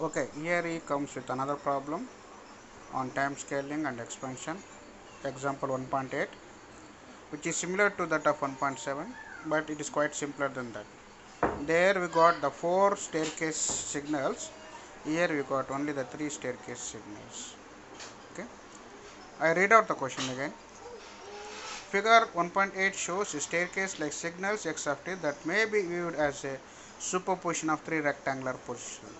Okay, here he comes with another problem on time scaling and expansion. Example 1.8, which is similar to that of 1.7, but it is quite simpler than that. There we got the 4 staircase signals. Here we got only the 3 staircase signals. Okay, I read out the question again. Figure 1.8 shows a staircase like signals x of t that may be viewed as a superposition of 3 rectangular positions.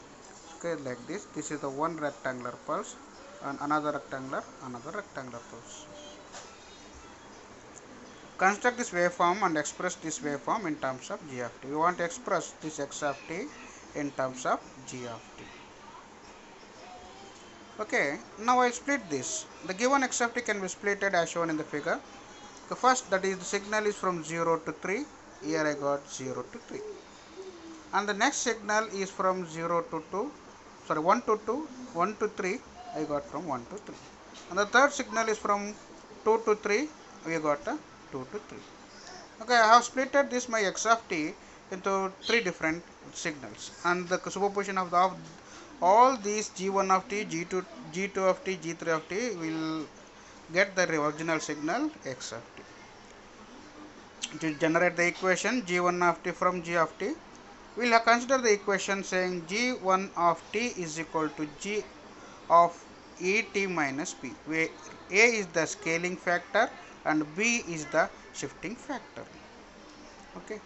Okay, like this. This is the one rectangular pulse and another rectangular pulse. Construct this waveform and express this waveform in terms of g of t. We want to express this x of t in terms of g of t. Okay, now I split this. The given x of t can be splitted as shown in the figure. The first, that is, the signal is from 0 to 3. Here I got 0 to 3. And the next signal is from 0 to 2. Sorry, 1 to 2, 1 to 3. I got from 1 to 3. And the third signal is from 2 to 3. We got a 2 to 3. Okay, I have splitted this my x of t into 3 different signals, and the superposition of all these g1 of t, g2, g2 of t, g3 of t will get the original signal x of t. To generate the equation g1 of t from g of t, we will consider the equation saying g1 of t is equal to g of et minus b, where a is the scaling factor and b is the shifting factor. Okay.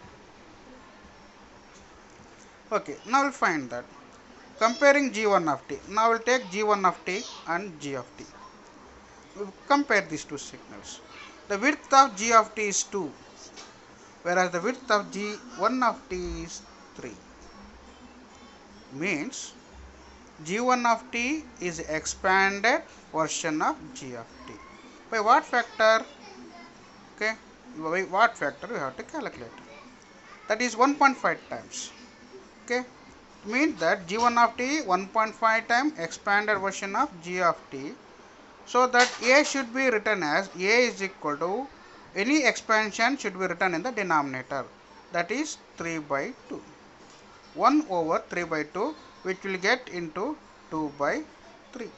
Okay, now we'll find that. Comparing g1 of t. Now we'll take g1 of t and g of t. We'll compare these two signals. The width of g of t is 2, whereas the width of g1 of t is 3. Means g1 of t is expanded version of g of t. By what factor? Okay, by what factor we have to calculate? That is 1.5 times. Okay, means that g1 of t 1.5 times expanded version of g of t. So that a should be written as a is equal to, any expansion should be written in the denominator, that is 3 by 2. 1 over 3 by 2, which will get into 2 by 3.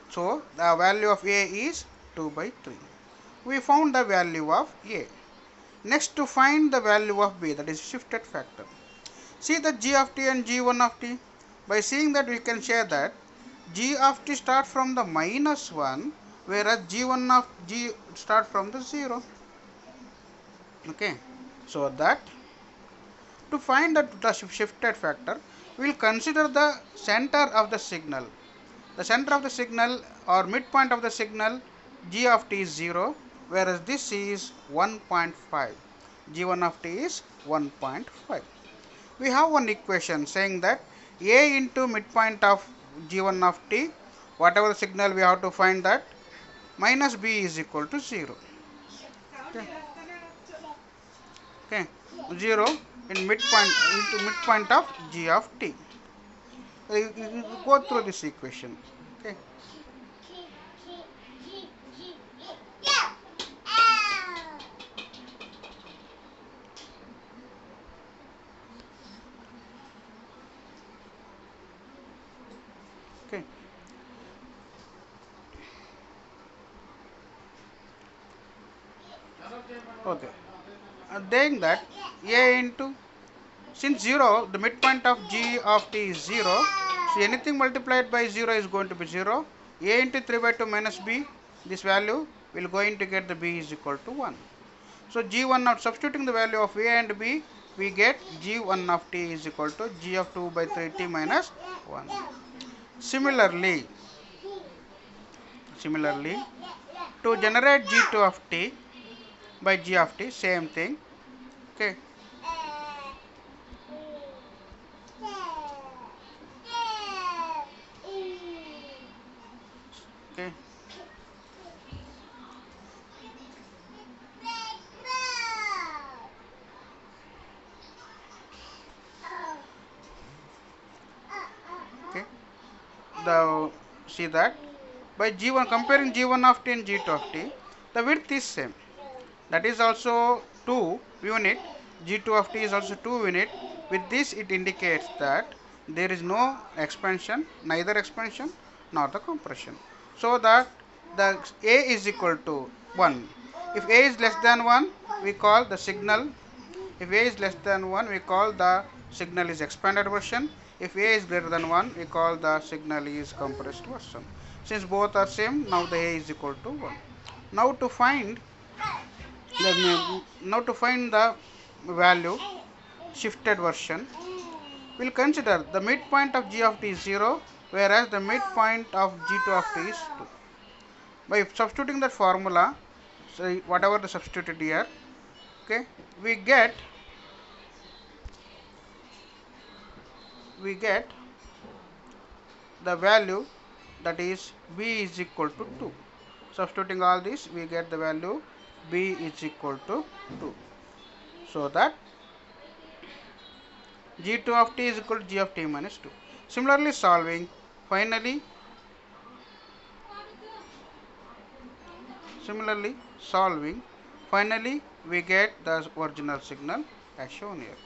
So the value of a is 2 by 3. We found the value of a. Next, to find the value of b, that is shifted factor. See the g of t and g1 of t. By seeing that, we can say that g of t start from the minus 1, whereas g1 of g start from the 0. Okay, so that to find the shifted factor, we will consider the center of the signal. The center of the signal or midpoint of the signal, g of t is 0, whereas this is 1.5. g1 of t is 1.5. We have one equation saying that a into midpoint of g1 of t, whatever the signal we have to find that, minus b is equal to 0. Okay, okay. 0 in midpoint into midpoint of g of t. You go through this equation. Okay. Okay. Okay. Then that a into, since 0, the midpoint of g of t is 0, so anything multiplied by 0 is going to be 0. A into 3 by 2 minus b, this value will going to get the b is equal to 1. So g1 of, substituting the value of a and b, we get g1 of t is equal to g of 2 by 3t minus 1. Similarly, to generate g2 of t by g of t, same thing. Okay. Okay. Okay. The see that by g1, comparing g1 of t and g2 of t, the width is same. That is also 2 unit. G2 of t is also 2 unit. With this, it indicates that there is no expansion, neither expansion nor the compression. So that the A is equal to 1. If A is less than 1, we call the signal. If A is less than 1, we call the signal is expanded version. If A is greater than 1, we call the signal is compressed version. Since both are same, now the A is equal to 1. Now to find the value shifted version, we'll consider the midpoint of g of t is 0, whereas the midpoint of g2 of t is 2. By substituting that formula, so whatever the substituted here, okay, we get the value, that is b is equal to 2. Substituting all this, we get the value b is equal to 2. So that g2 of t is equal to g of t minus 2. Similarly solving, finally we get the original signal as shown here.